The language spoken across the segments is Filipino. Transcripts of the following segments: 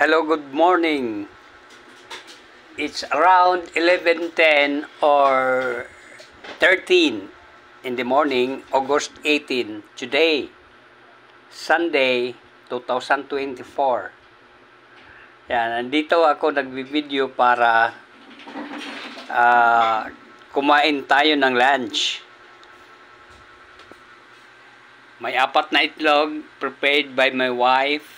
Hello, good morning. It's around 11:10 or 13 in the morning, August 18. Today, Sunday, 2024. Yan, nandito ako nagbi-video para kumain tayo ng lunch. May 4 na itlog prepared by my wife.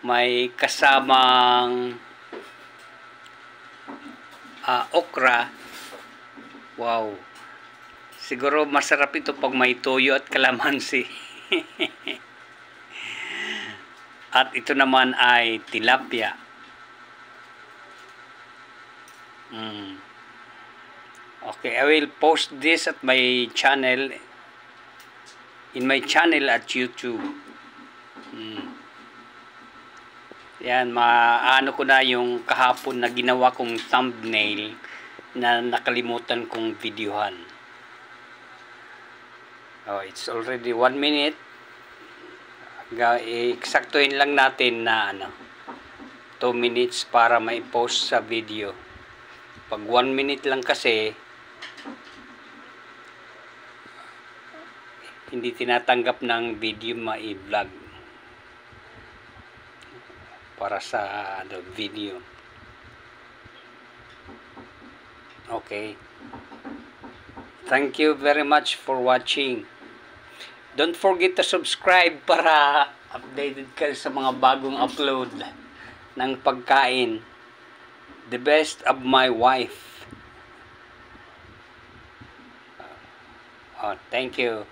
May kasamang okra. Wow. Siguro masarap ito pag may toyo at kalamansi. At ito naman ay tilapia. Okay, I will post this at my channel. In my channel at YouTube. Yan, maano ko na yung kahapon na ginawa kong thumbnail na nakalimutan kong videohan. Oh, it's already 1 minute. Eksaktuhin lang natin na 2 minutes para mai-post sa video. Pag 1 minute lang kasi, hindi tinatanggap ng video mai-vlog para sa video. Okay. Thank you very much for watching. Don't forget to subscribe para updated ka sa mga bagong upload ng pagkain. The best of my wife. Thank you.